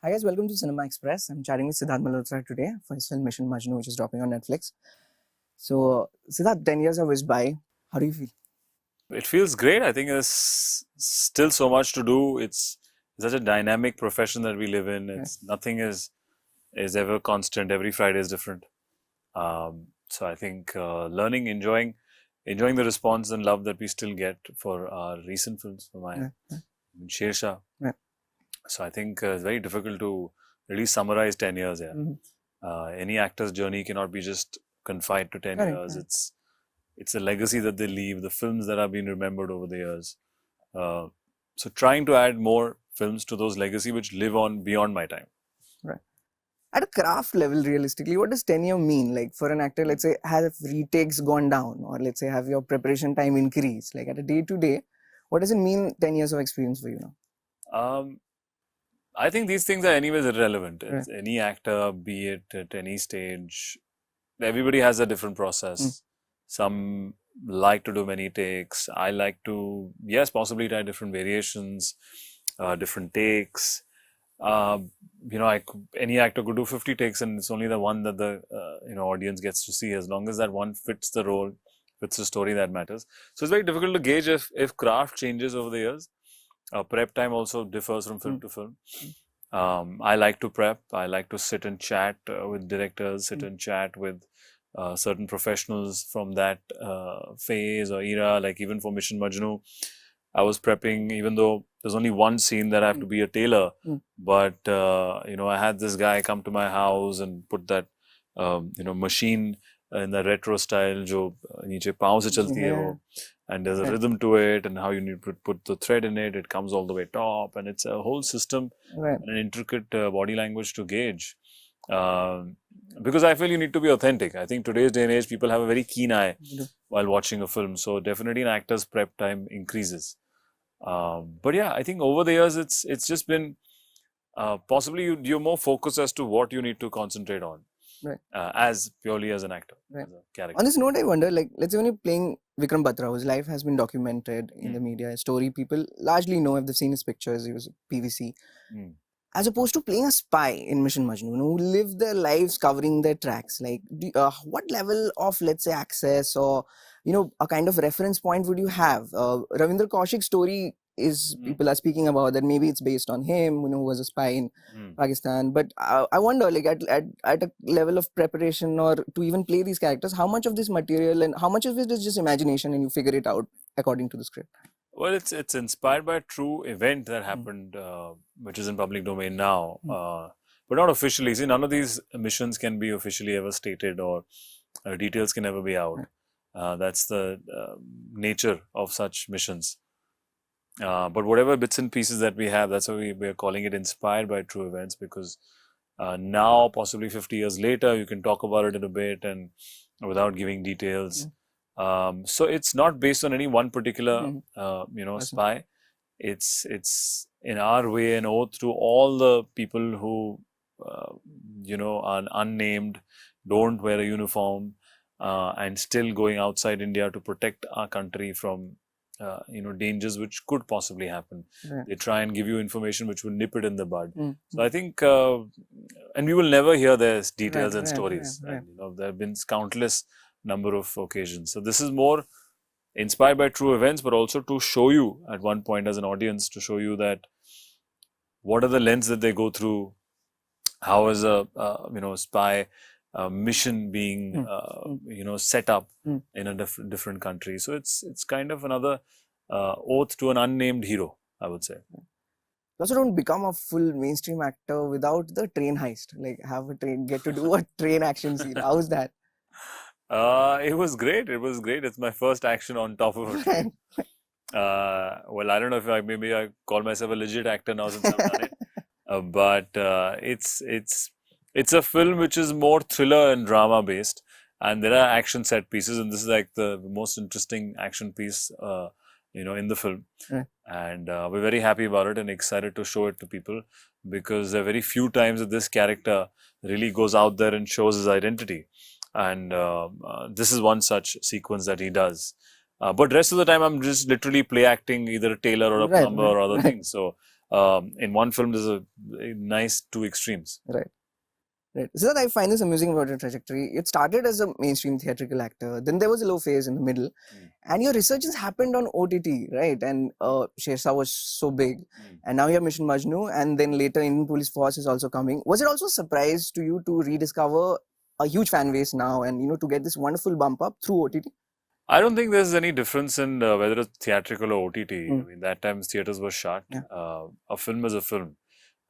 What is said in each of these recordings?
Hi guys, welcome to Cinema Express. I'm chatting with Sidharth Malhotra today for his film Mission Majnu, which is dropping on Netflix. So, Sidharth, 10 years have whizzed by. How do you feel? It feels great. I think there's still so much to do. It's such a dynamic profession that we live in. Nothing is ever constant. Every Friday is different. So I think learning, enjoying the response and love that we still get for our recent films, for my Shersha. Yeah. So I think it's very difficult to really summarize 10 years. Yeah. Any actor's journey cannot be just confined to 10 years. It's a legacy that they leave, the films that have been remembered over the years. So trying to add more films to those legacy which live on beyond my time. Right. At a craft level, realistically, what does tenure mean? Like for an actor, let's say, have retakes gone down, or let's say, have your preparation time increased? Like at a day-to-day, what does it mean 10 years of experience for you now? I think these things are anyways irrelevant. Right. Any actor, be it at any stage, everybody has a different process. Some like to do many takes. I like to, yes, possibly try different variations, different takes. Any actor could do 50 takes and it's only the one that the audience gets to see. As long as that one fits the role, fits the story, that matters. So it's very difficult to gauge if craft changes over the years. Prep time also differs from film to film. I like to prep. I like to sit and chat with directors, sit and chat with certain professionals from that phase or era. Like even for Mission Majnu, I was prepping, even though there's only one scene that I have to be a tailor. But, I had this guy come to my house and put that, machine in the retro style, jo niche paon se chalti hai wo. And there's a rhythm to it, and how you need to put the thread in it. It comes all the way top, and it's a whole system and an intricate body language to gauge. Because I feel you need to be authentic. I think today's day and age, people have a very keen eye while watching a film. So definitely an actor's prep time increases. But yeah, I think over the years, it's just been possibly you're more focused as to what you need to concentrate on. As purely as an actor, as a character. On this note, I wonder, like, let's say when you're playing Vikram Batra, whose life has been documented in the media, his story people largely know if they've seen his pictures, he was a PVC. As opposed to playing a spy in Mission Majnu, who live their lives covering their tracks. Like, what level of, let's say, access or, a kind of reference point would you have? Ravindra Kaushik's story is, people are speaking about that maybe it's based on him, who was a spy in Pakistan. But I wonder, like, at a level of preparation or to even play these characters, how much of this material and how much of it is just imagination and you figure it out according to the script? Well, it's inspired by a true event that happened, which is in public domain now, but not officially. See, none of these missions can be officially ever stated or details can ever be out. That's the nature of such missions. But whatever bits and pieces that we have, that's why we are calling it inspired by true events, because now, possibly 50 years later, you can talk about it in a bit and without giving details. So it's not based on any one particular, spy. It's in our way an oath to all the people who, are unnamed, don't wear a uniform, and still going outside India to protect our country from, dangers which could possibly happen. They try and give you information which will nip it in the bud. So I think, and we will never hear their details and stories. And, there have been countless number of occasions. So this is more inspired by true events, but also to show you at one point as an audience, to show you that what are the lens that they go through, how is a spy mission being set up in a different country. So it's kind of another oath to an unnamed hero, I would say. You also don't become a full mainstream actor without the train heist. Like get to do a train action scene. How's that? It was great. It's my first action on top of a train. Well, I don't know if I call myself a legit actor now since I've done it. But it's a film which is more thriller and drama based, and there are action set pieces, and this is like the most interesting action piece, in the film. And we're very happy about it and excited to show it to people, because there are very few times that this character really goes out there and shows his identity. And this is one such sequence that he does. But rest of the time, I'm just literally play acting either a tailor or a plumber or other things. So in one film there's a nice two extremes. Right. Right. So that I find this amusing about your trajectory. It started as a mainstream theatrical actor. Then there was a low phase in the middle. And your resurgence happened on OTT, right? And Shershah was so big. And now you have Mission Majnu. And then later Indian Police Force is also coming. Was it also a surprise to you to rediscover a huge fan base now and, to get this wonderful bump up through OTT? I don't think there's any difference in whether it's theatrical or OTT. I mean, that time theaters were shut. Yeah. A film is a film.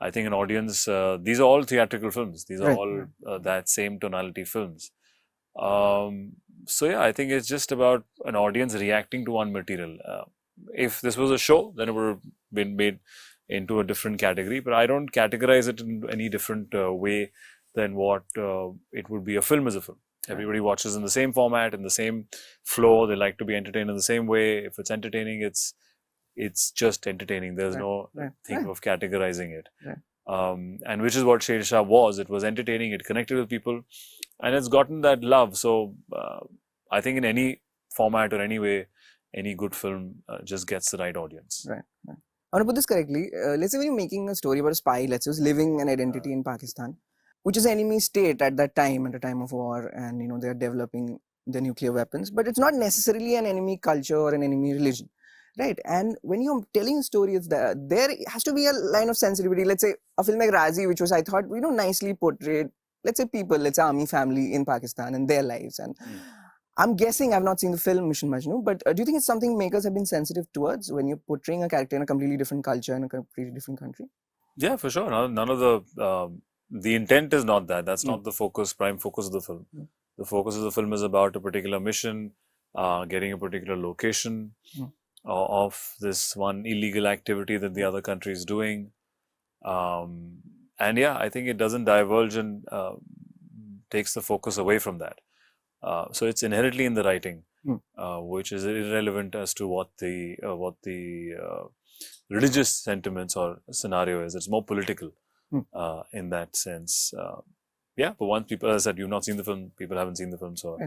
I think an audience, these are all theatrical films. These are all that same tonality films. So yeah, I think it's just about an audience reacting to one material. If this was a show, then it would have been made into a different category. But I don't categorize it in any different way than what it would be. A film is a film. Everybody watches in the same format, in the same flow. They like to be entertained in the same way. If it's entertaining, it's just entertaining. There's no thing of categorizing it. And which is what Shershah was. It was entertaining. It connected with people. And it's gotten that love. So I think in any format or any way, any good film just gets the right audience. Right. I want to put this correctly. Let's say when you're making a story about a spy, let's say who's living an identity in Pakistan, which is an enemy state at that time, at a time of war, and they're developing the nuclear weapons. But it's not necessarily an enemy culture or an enemy religion. Right. And when you're telling a story, there has to be a line of sensitivity. Let's say a film like Razi, which was, I thought, nicely portrayed, let's say army family in Pakistan and their lives. And I'm guessing, I've not seen the film Mission Majnu, but do you think it's something makers have been sensitive towards when you're portraying a character in a completely different culture in a completely different country? Yeah, for sure. None of the intent is not that. That's not the prime focus of the film. The focus of the film is about a particular mission, getting a particular location of this one illegal activity that the other country is doing. And yeah, I think it doesn't diverge and takes the focus away from that. So it's inherently in the writing, which is irrelevant as to what the religious sentiments or scenario is. It's more political in that sense. Yeah, but once people, as I said, you've not seen the film, people haven't seen the film, so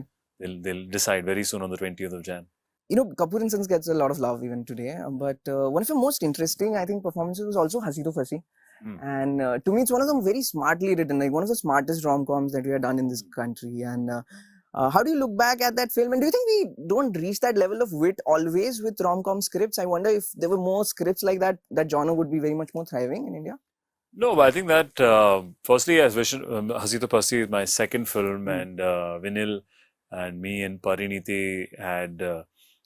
they'll decide very soon on the 20th of Jan. Kapoor and Sons gets a lot of love even today, but one of the most interesting, I think, performances was also Hasi To Fasi. And to me, it's one of them very smartly written, like one of the smartest rom-coms that we have done in this country. And how do you look back at that film? And do you think we don't reach that level of wit always with rom-com scripts? I wonder if there were more scripts like that, that genre would be very much more thriving in India. No, but I think that, firstly, as Hasi To Fasi is my second film, and Vinil and me and Pariniti had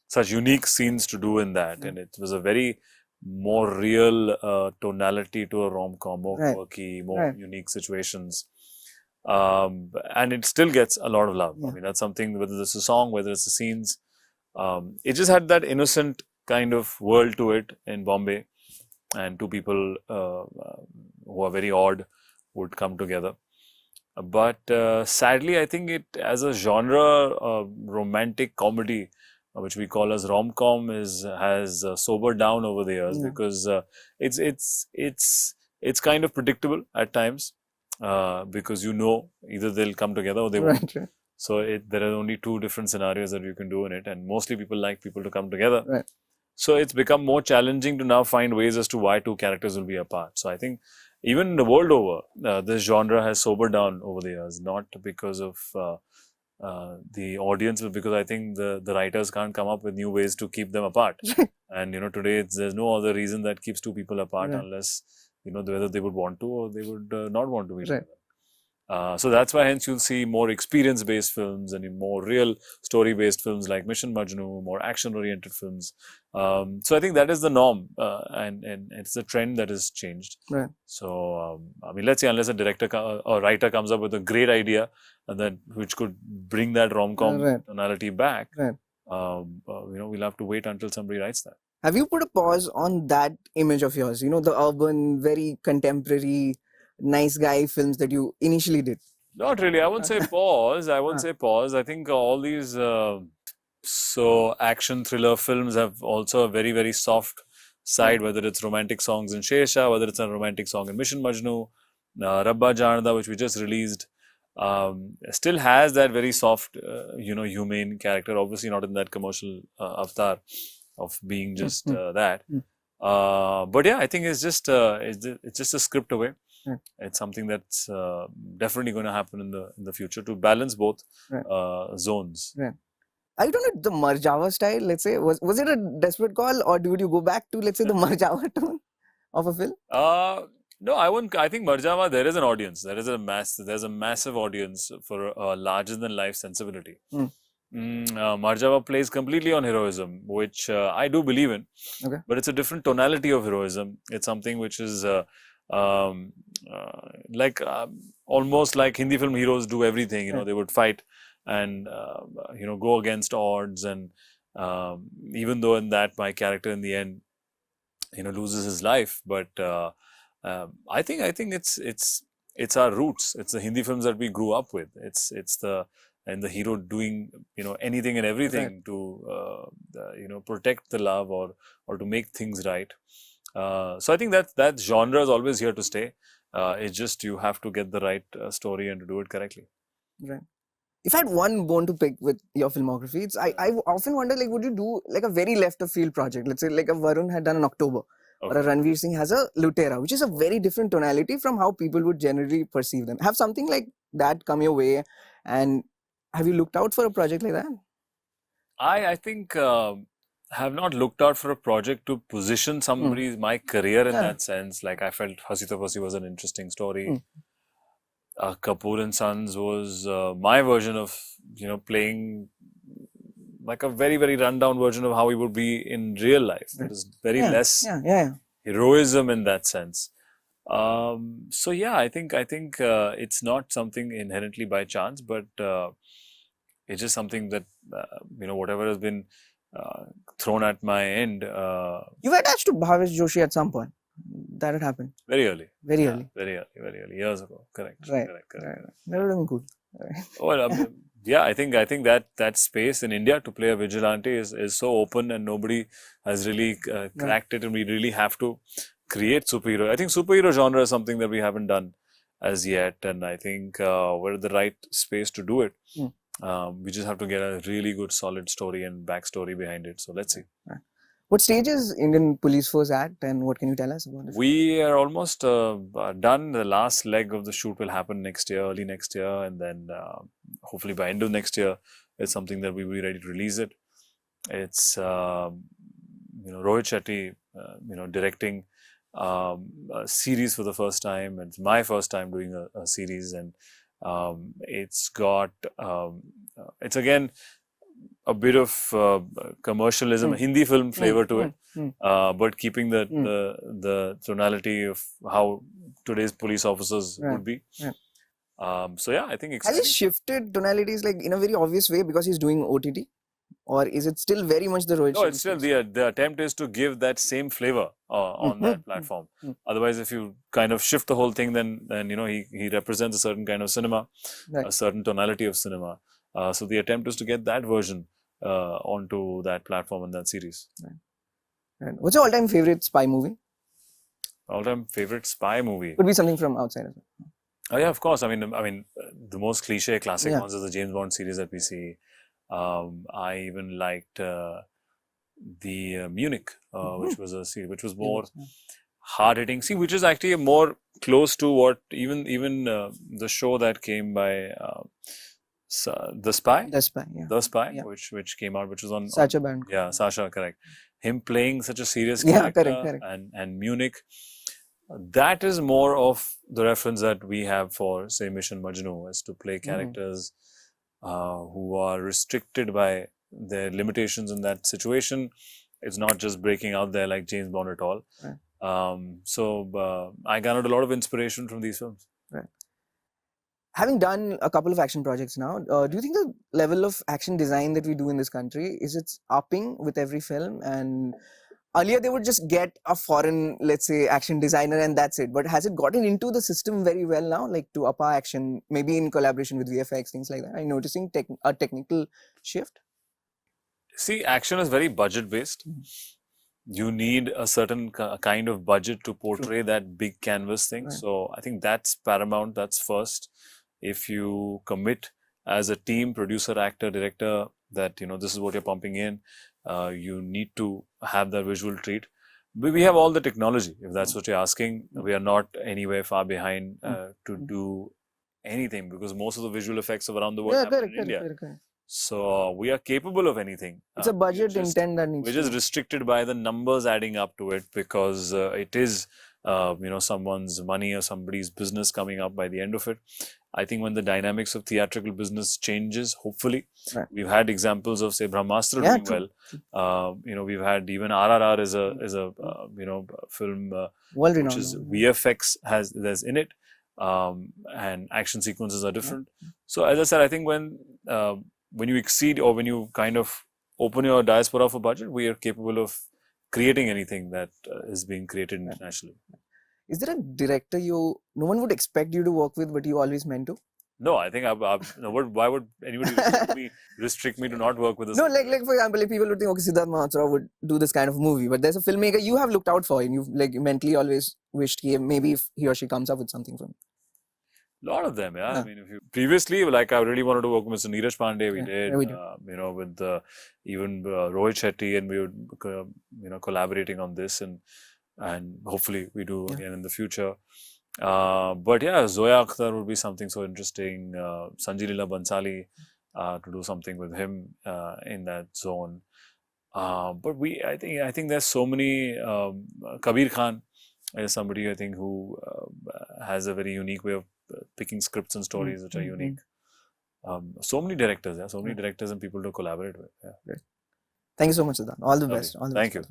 such unique scenes to do in that. And it was a very more real tonality to a rom-com, more quirky, more unique situations. And it still gets a lot of love. I mean, that's something, whether it's a song, whether it's the scenes, it just had that innocent kind of world to it in Bombay. And two people who are very odd would come together. But sadly, I think it, as a genre, romantic comedy, which we call as rom-com, has sobered down over the years, because it's kind of predictable at times, because either they'll come together or they won't. So there are only two different scenarios that you can do in it, and mostly people like people to come together. So it's become more challenging to now find ways as to why two characters will be apart. So I think even the world over, this genre has sobered down over the years, not because of the audience, but because I think the writers can't come up with new ways to keep them apart. And today there's no other reason that keeps two people apart unless whether they would want to or they would not want to be together. So that's why hence you'll see more experience-based films and more real story-based films like Mission Majnu, more action-oriented films. So I think that is the norm, and it's a trend that has changed. So I mean, let's say unless a director or writer comes up with a great idea and which could bring that rom-com tonality back, we'll have to wait until somebody writes that. Have you put a pause on that image of yours? The urban, very contemporary, nice guy films that you initially did? Not really. I won't say pause. I think all these action thriller films have also a very, very soft side, whether it's romantic songs in Shershah, whether it's a romantic song in Mission Majnu, Rabba Janda, which we just released, still has that very soft, humane character. Obviously not in that commercial avatar of being just that. But yeah, I think it's just a script away. Right. It's something that's definitely going to happen in the future to balance both Right. zones. Right. I don't know, the Marjaavan style, let's say, was it a desperate call, or would you go back to, let's say, the Marjaavan tone of a film? No, I wouldn't. I think Marjaavan, there is an audience. There's a massive audience for a larger than life sensibility. Marjaavan plays completely on heroism, which I do believe in. Okay. But it's a different tonality of heroism. It's something which is like almost like Hindi film heroes do everything. You know, they would fight and go against odds, and even though in that my character in the end loses his life, but I think it's our roots. It's the Hindi films that we grew up with. It's the hero doing anything and everything to protect the love or to make things right. So I think that genre is always here to stay. It's just you have to get the right story and to do it correctly. Right. If I had one bone to pick with your filmography, it's I often wonder, like, would you do like a very left of field project? Let's say like a Varun had done an October, or a Ranveer Singh has a Lutera, which is a very different tonality from how people would generally perceive them. Have something like that come your way, and have you looked out for a project like that? I think have not looked out for a project to position somebody's my career in that sense. Like I felt Hasi To Fasi was an interesting story. Kapoor and Sons was my version of playing like a very very rundown version of how he would be in real life. It was very less heroism in that sense. So yeah, I think it's not something inherently by chance, but it's just something that whatever has been thrown at my end. You were attached to Bhavesh Joshi at some point. That had happened. Very early. Very early. Very early, years ago. Correct. Right. Correct. That would have been cool. Well, yeah, I think that space in India to play a vigilante is so open, and nobody has really cracked it, and we really have to create superhero. I think superhero genre is something that we haven't done as yet, and I think we're in the right space to do it. We just have to get a really good solid story and backstory behind it. So let's see. What stage is Indian Police Force at, and what can you tell us about it? We are almost done. The last leg of the shoot will happen next year, early next year, and then hopefully by end of next year, it's something that we'll be ready to release it. It's Rohit Shetty, directing a series for the first time. It's my first time doing a series, and it's got it's again a bit of commercialism, Hindi film flavor to it, but keeping the tonality of how today's police officers would be. So yeah, I think has he shifted tonalities like in a very obvious way because he's doing OTT, or is it still very much the Rohit? No, it's still the attempt is to give that same flavor on that platform. Otherwise, if you kind of shift the whole thing, then he represents a certain kind of cinema, a certain tonality of cinema. So the attempt is to get that version onto that platform and that series. What's your all-time favorite spy movie? All-time favorite spy movie could be something from outside as well. Oh yeah, of course. I mean, the most cliche classic ones are the James Bond series that we see. I even liked the Munich, which was a series which was more hard-hitting. See, which is actually more close to what even the show that came by. The Spy, which came out, which was on Sacha Baron. Yeah, Sasha, correct. Him playing such a serious character, correct. And Munich, that is more of the reference that we have for, say, Mission Majnu, is to play characters who are restricted by their limitations in that situation. It's not just breaking out there like James Bond at all. So I garnered a lot of inspiration from these films. Having done a couple of action projects now, do you think the level of action design that we do in this country is it's upping with every film? And earlier they would just get a foreign, let's say, action designer and that's it. But has it gotten into the system very well now, like to up our action, maybe in collaboration with VFX, things like that? Are you noticing a technical shift? See, action is very budget based. You need a certain kind of budget to portray that big canvas thing. So I think that's paramount. That's first. If you commit as a team, producer, actor, director, that this is what you're pumping in, you need to have that visual treat. We have all the technology, if that's what you're asking. We are not anywhere far behind to do anything, because most of the visual effects of around the world happen in India. Correct. So we are capable of anything. It's a budget intent that needs We're just restricted by the numbers adding up to it, because it is someone's money or somebody's business coming up by the end of it. I think when the dynamics of theatrical business changes, hopefully, we've had examples of, say, Brahmastra doing well. We've had even RRR is a film which is VFX there's in it, and action sequences are different. So as I said, I think when you exceed, or when you kind of open your diaspora for budget, we are capable of creating anything that is being created internationally. Is there a director no one would expect you to work with, but you always meant to? No, I think why would anybody restrict me to not work with this? No, like for example, if people would think, okay, Sidharth Malhotra would do this kind of movie, but there's a filmmaker you have looked out for, and you've mentally always wished maybe if he or she comes up with something for me. A lot of them, yeah. I mean, previously, like, I really wanted to work with Mr. Neeraj Pandey. We did, with even Rohit Shetty, and we would, collaborating on this, and hopefully we do again in the future. But yeah, Zoya Akhtar would be something so interesting. Sanjay Leela Bansali, to do something with him in that zone. But I think there's so many. Kabir Khan is somebody, I think, who has a very unique way of picking scripts and stories which are unique. So many directors, so many directors and people to collaborate with. Yeah. Thank you so much, Sidharth. All the best. Thank you.